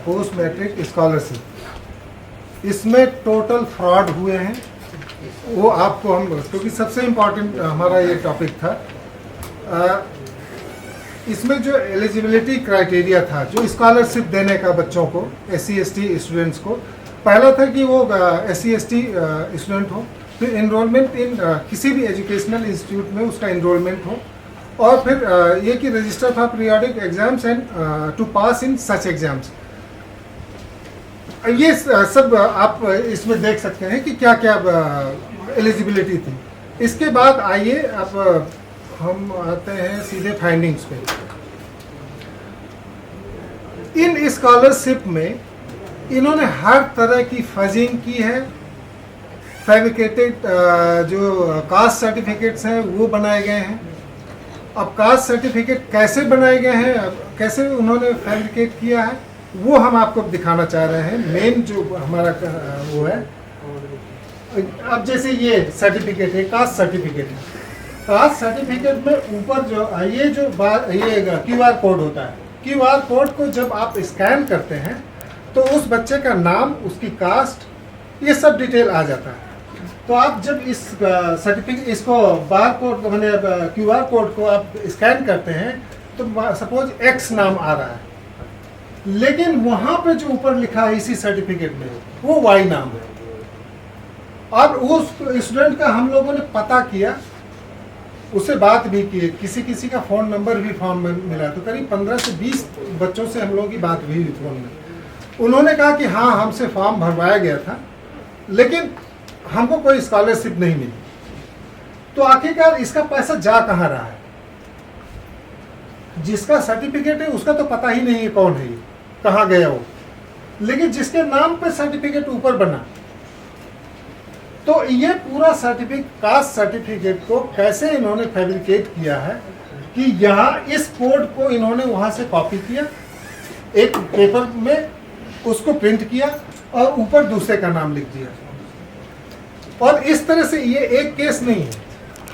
Post matric scholarship, इसमें total fraud हुए हैं। वो आपको हम, क्योंकि सबसे इम्पोर्टेंट हमारा ये टॉपिक था, इसमें जो एलिजिबिलिटी क्राइटेरिया था जो स्कॉलरशिप देने का बच्चों को, SC/ST स्टूडेंट्स को, पहला था कि वो SC/ST स्टूडेंट हो, फिर इनरोलमेंट इन किसी भी एजुकेशनल इंस्टीट्यूट में उसका इनरोलमेंट हो, और फिर ये कि register for periodic exams and to pass in such exams. ये सब आप इसमें देख सकते हैं कि क्या क्या एलिजिबिलिटी थी। इसके बाद आइए अब हम आते हैं सीधे फाइंडिंग्स पे। इन स्कॉलरशिप में इन्होंने हर तरह की फजिंग की है। फैब्रिकेटेड जो कास्ट सर्टिफिकेट्स हैं वो बनाए गए हैं। अब कास्ट सर्टिफिकेट कैसे बनाए गए हैं, कैसे उन्होंने फैब्रिकेट किया है, वो हम आपको दिखाना चाह रहे हैं। मेन जो हमारा वो है, अब जैसे ये सर्टिफिकेट है, कास्ट सर्टिफिकेट है। कास्ट सर्टिफिकेट में ऊपर जो ये QR कोड होता है, QR कोड को जब आप स्कैन करते हैं तो उस बच्चे का नाम, उसकी कास्ट, ये सब डिटेल आ जाता है। तो आप जब इस सर्टिफिकेट, इसको बार कोड मैंने QR कोड को आप स्कैन करते हैं तो सपोज X नाम आ रहा है, लेकिन वहां पे जो ऊपर लिखा है इसी सर्टिफिकेट में वो Y नाम है। और उस स्टूडेंट का हम लोगों ने पता किया, उससे बात भी की, किसी का फ़ोन नंबर भी फॉर्म में मिला, तो करीब 15 से 20 बच्चों से हम लोगों की बात हुई फ़ोन में। उन्होंने कहा कि हाँ, हमसे फॉर्म भरवाया गया था लेकिन हमको कोई स्कॉलरशिप नहीं मिली। तो आखिरकार इसका पैसा जा कहाँ रहा है? जिसका सर्टिफिकेट है उसका तो पता ही नहीं है कौन है, ये कहाँ गया वो, लेकिन जिसके नाम पे सर्टिफिकेट ऊपर बना, तो ये पूरा सर्टिफिकेट, कास्ट सर्टिफिकेट को कैसे इन्होंने फैब्रिकेट किया है कि यहाँ इस कोड को इन्होंने वहां से कॉपी किया, एक पेपर में उसको प्रिंट किया और ऊपर दूसरे का नाम लिख दिया। और इस तरह से ये एक केस नहीं है।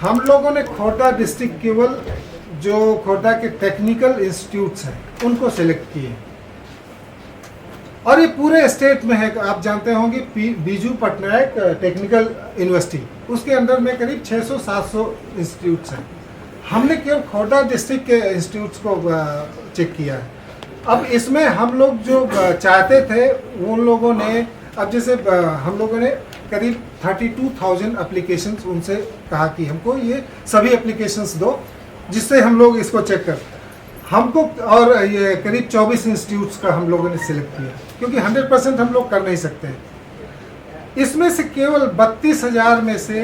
हम लोगों ने खोर्धा डिस्ट्रिक्ट केवल जो खोर्धा के टेक्निकल इंस्टीट्यूट्स हैं उनको सिलेक्ट किए, और ये पूरे स्टेट में है। आप जानते होंगे बीजू पटनायक टेक्निकल यूनिवर्सिटी, उसके अंदर में करीब 600-700 इंस्टीट्यूट्स हैं। हमने केवल खोर्धा डिस्ट्रिक्ट के इंस्टीट्यूट्स को चेक किया है। अब इसमें हम लोग जो चाहते थे उन लोगों ने, अब जैसे हम लोगों ने करीब 32,000 एप्लीकेशंस उनसे कहा कि हमको ये सभी एप्लीकेशंस दो जिससे हम लोग इसको चेक कर हमको, और ये करीब 24 इंस्टीट्यूट्स का हम लोगों ने सिलेक्ट किया, क्योंकि 100% हम लोग कर नहीं सकते हैं। इसमें से केवल 32,000 में से,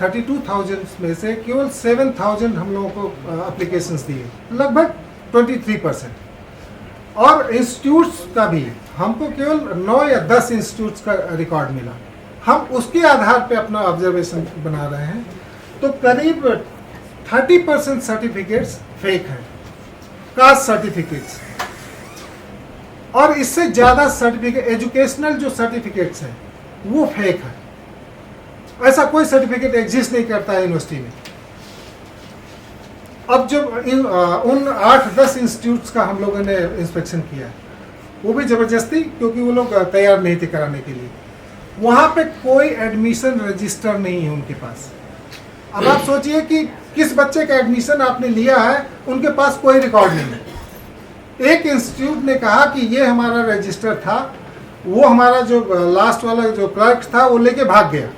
32,000 में से केवल 7,000 हम लोगों को एप्लीकेशंस दिए, लगभग 23%। और इंस्टीट्यूट्स का भी हमको केवल 9 या 10 इंस्टीट्यूट्स का रिकॉर्ड मिला। हम उसके आधार पे अपना ऑब्जर्वेशन बना रहे हैं। तो करीब 30% सर्टिफिकेट्स फेक हैं, कास्ट सर्टिफिकेट्स, और इससे ज़्यादा सर्टिफिकेट, एजुकेशनल जो सर्टिफिकेट्स हैं वो फेक है। ऐसा कोई सर्टिफिकेट एग्जिस्ट नहीं करता है यूनिवर्सिटी में। अब जब उन 8-10 इंस्टीट्यूट्स का हम लोगों ने इंस्पेक्शन किया, वो भी ज़बरदस्ती, क्योंकि वो लोग तैयार नहीं थे कराने के लिए। वहाँ पे कोई एडमिशन रजिस्टर नहीं है उनके पास। अब आप सोचिए कि किस बच्चे का एडमिशन आपने लिया है, उनके पास कोई रिकॉर्ड नहीं है। एक इंस्टीट्यूट ने कहा कि ये हमारा रजिस्टर था, वो हमारा जो लास्ट वाला जो क्लर्क था वो लेके भाग गया।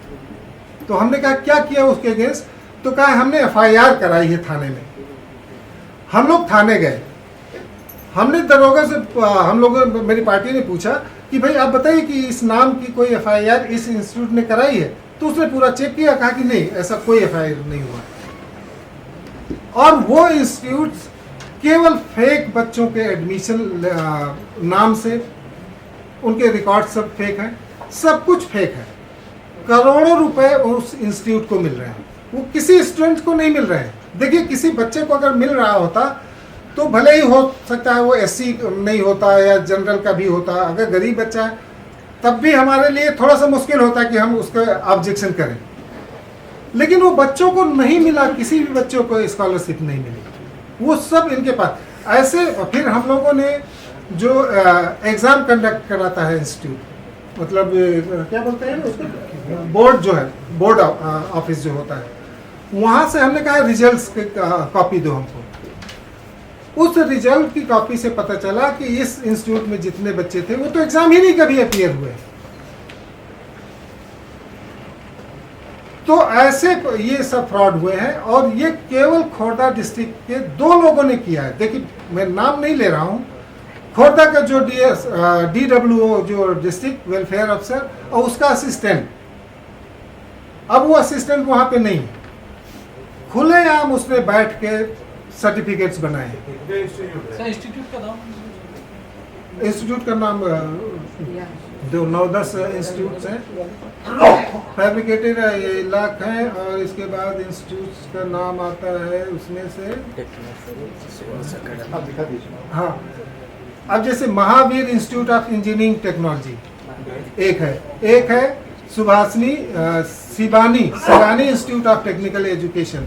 तो हमने कहा क्या किया उसके अगेंस्ट? तो कहा हमने FIR कराई है थाने में। हम लोग थाने गए, हमने दरोगा से, हम लोगों, मेरी पार्टी ने पूछा कि भाई आप बताइए कि इस नाम की कोई FIR इस इंस्टीट्यूट ने कराई है? तो उसने पूरा चेक किया, कहा कि नहीं, ऐसा कोई FIR नहीं हुआ। और वो इंस्टीट्यूट केवल फेक बच्चों के एडमिशन नाम से, उनके रिकॉर्ड सब फेक हैं, सब कुछ फेक है। करोड़ों रुपए उस इंस्टीट्यूट को मिल रहे हैं, वो किसी स्टूडेंट को नहीं मिल रहे हैं। देखिए, किसी बच्चे को अगर मिल रहा होता तो भले ही हो सकता है वो SC नहीं होता या जनरल का भी होता, अगर गरीब बच्चा है तब भी हमारे लिए थोड़ा सा मुश्किल होता है कि हम उसका ऑब्जेक्शन करें, लेकिन वो बच्चों को नहीं मिला, किसी भी बच्चों को स्कॉलरशिप नहीं मिली, वो सब इनके पास। ऐसे फिर हम लोगों ने जो एग्ज़ाम कंडक्ट कराता है इंस्टीट्यूट, मतलब क्या बोलते हैं उसको, बोर्ड जो है, बोर्ड ऑफिस जो होता है, वहाँ से हमने कहा रिजल्ट्स की कॉपी दो हमको। उस रिजल्ट की कॉपी से पता चला कि इस इंस्टीट्यूट में जितने बच्चे थे वो तो एग्ज़ाम ही नहीं कभी अपीयर हुए। तो ऐसे ये सब फ्रॉड हुए हैं और ये केवल खोर्धा डिस्ट्रिक्ट के 2 लोगों ने किया है। देखिए मैं नाम नहीं ले रहा हूँ, खोर्धा का जो DWO जो डिस्ट्रिक्ट वेलफेयर अफसर और उसका असिस्टेंट, अब वो असिस्टेंट वहाँ पे नहीं, खुलेआम उसने बैठ के सर्टिफिकेट्स बनाए। इंस्टीट्यूट का नाम 9-10 इंस्टीट्यूट हैं, फैब्रिकेटेड ये इलाक हैं, और इसके बाद इंस्टीट्यूट का नाम आता है उसमें से, हाँ, अब जैसे Mahavir institute of engineering technology एक है Subhashini Shivani institute of technical education,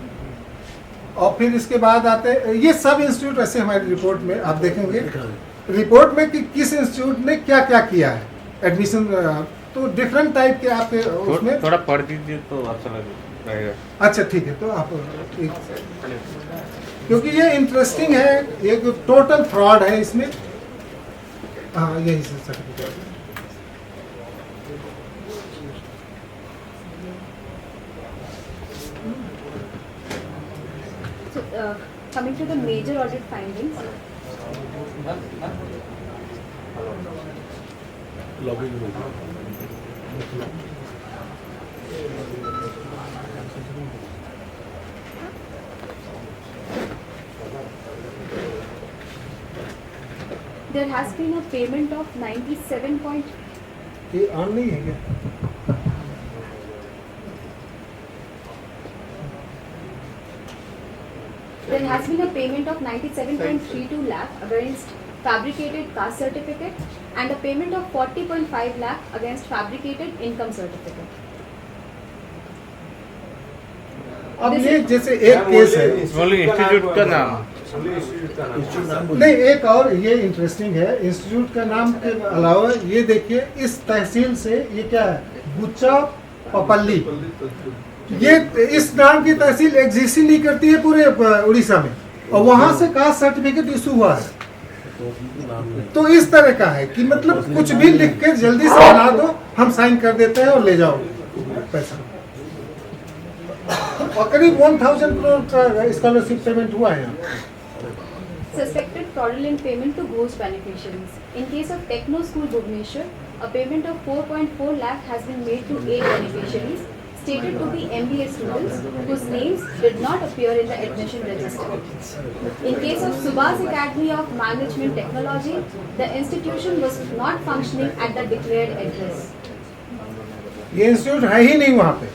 और फिर इसके बाद आते ये सब इंस्टीट्यूट ऐसे हमारी रिपोर्ट में आप देखेंगे रिपोर्ट में कि किस इंस्टीट्यूट ने क्या क्या किया है एडमिशन, तो डिफरेंट टाइप के आपके उसमें थोड़ा पढ़ दीजिए तो अच्छा लगेगा। अच्छा ठीक है, तो आप क्योंकि ये इंटरेस्टिंग है, एक टोटल फ्रॉड है इसमें। हाँ यही certificate. So, coming to the major audit findings, there has been a payment of 97 point. ये ऑन नहीं है क्या? There has been a payment of 97.32 lakh against fabricated caste certificate and a payment of 40.5 lakh against fabricated income certificate. अब ये जैसे एक case है, institute का नाम नहीं एक और ये इंटरेस्टिंग है, इंस्टीट्यूट का नाम के अलावा ये देखिए इस तहसील से ये क्या है, गुच्चा पपल्ली, ये इस नाम की तहसील एग्जिस्ट ही नहीं करती है पूरे उड़ीसा में, और वहां से कास्ट सर्टिफिकेट इशू हुआ है। तो इस तरह का है कि मतलब कुछ भी लिख के जल्दी से बना दो, हम साइन कर देते हैं और ले जाओ पैसा। और करीब 1000 करोड़ का स्कॉलरशिप पेमेंट हुआ है यहाँ। Suspected fraudulent payment to ghost beneficiaries. In case of Techno School Bhubaneswar, a payment of 4.4 lakh has been made to 8 beneficiaries, stated to be MBA students whose names did not appear in the admission register. In case of Subhas Academy of Management Technology, the institution was not functioning at the declared address. ये institute है ही नहीं वहाँ पे।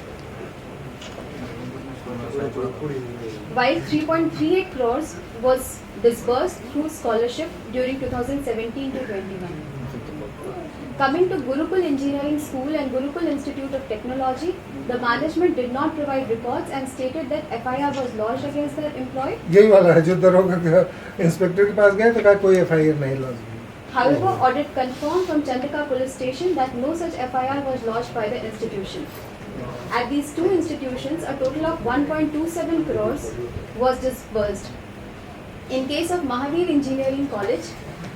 While 3.38 crores was disbursed through scholarship during 2017 to 21. Coming to Gurukul Engineering School and Gurukul Institute of Technology, the management did not provide records and stated that FIR was lodged against the employee. यही वाला है जो दरोगा inspector के पास गए तो कहा कोई FIR नहीं launch. However, audit confirmed from Chandika Police Station that no such FIR was lodged by the institution. At these two institutions, a total of 1.27 crores was disbursed. In case of Mahavir Engineering College,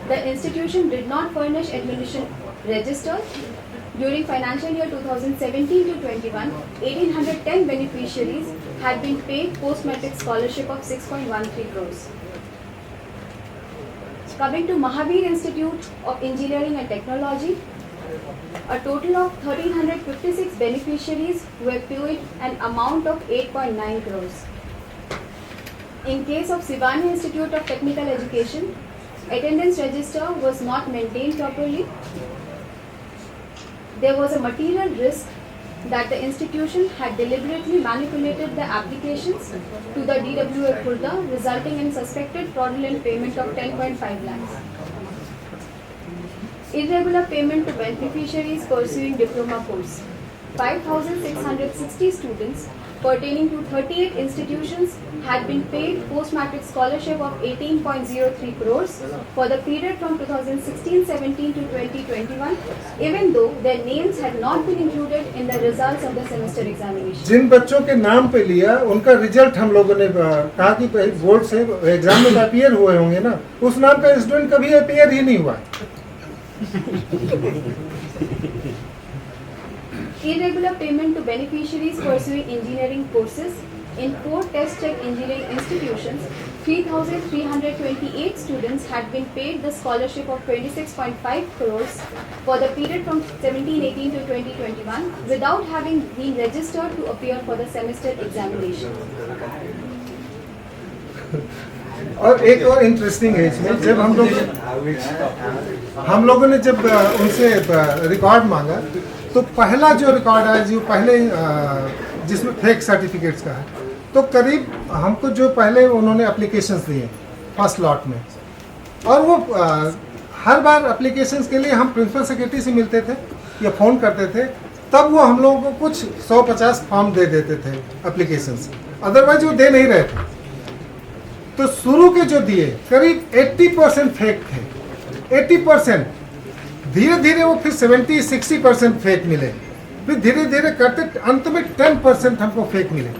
the institution did not furnish admission register. During financial year 2017 to 21, 1810 beneficiaries had been paid post-matric scholarship of 6.13 crores. Coming to Mahavir Institute of Engineering and Technology, a total of 1356 beneficiaries were paid an amount of 8.9 crores. In case of Sivani Institute of Technical Education, attendance register was not maintained properly. There was a material risk that the institution had deliberately manipulated the applications to the DWA Khurda, resulting in suspected fraudulent payment of 10.5 lakhs. Irregular payment to beneficiaries pursuing diploma course. 5,660 students pertaining to 38 institutions had been paid post-matric scholarship of 18.03 crores for the period from 2016-17 to 2021, even though their names had not been included in the results of the semester examination. जिन बच्चों के नाम पे लिया उनका result हम लोगों ने कहा कि बोर्ड से एग्जाम में अपीयर हुए होंगे ना, उस नाम पे स्टूडेंट कभी अपीयर ही नहीं हुआ। Irregular payment to beneficiaries pursuing engineering courses in 4 test check engineering institutions, 3,328 students had been paid the scholarship of 26.5 crores for the period from 17-18 to 2021 without having been registered to appear for the semester examination. और एक और interesting है इसमें, जब हम लोगों ने जब उनसे रिकॉर्ड मांगा तो पहला जो रिकॉर्ड है जो पहले जिसमें फेक सर्टिफिकेट्स का है, तो करीब हमको जो पहले उन्होंने एप्लीकेशंस दिए फर्स्ट लॉट में, और वो हर बार एप्लीकेशंस के लिए हम प्रिंसिपल सेक्रेटरी से मिलते थे या फ़ोन करते थे, तब वो हम लोगों को कुछ 150 फॉर्म दे देते थे एप्लीकेशंस, अदरवाइज वो दे नहीं रहे थे। तो शुरू के जो दिए करीब 80% फेक थे, 80%। धीरे धीरे वो फिर 70-60% फेक मिले, फिर धीरे धीरे करते अंत में 10% हमको फेक मिले।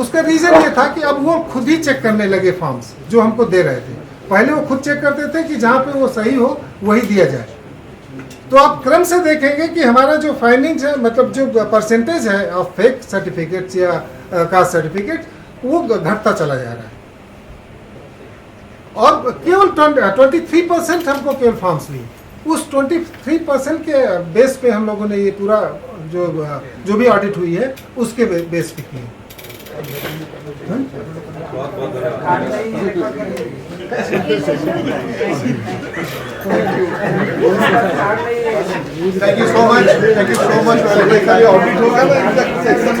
उसका रीज़न ये था कि अब वो खुद ही चेक करने लगे फॉर्म्स जो हमको दे रहे थे। पहले वो खुद चेक करते थे कि जहाँ पे वो सही हो वही दिया जाए। तो आप क्रम से देखेंगे कि हमारा जो फाइंडिंग्स है, मतलब जो परसेंटेज है ऑफ फेक सर्टिफिकेट्स या कास्ट सर्टिफिकेट, वो घटता चला जा रहा है। और केवल 23% हमको केवल फॉर्म्स लिए। उस 23% के बेस पे हम लोगों ने ये पूरा जो भी ऑडिट हुई है उसके बेस पे किए। Thank you so much. Thank you so much. Audit होगा ना सेक्शन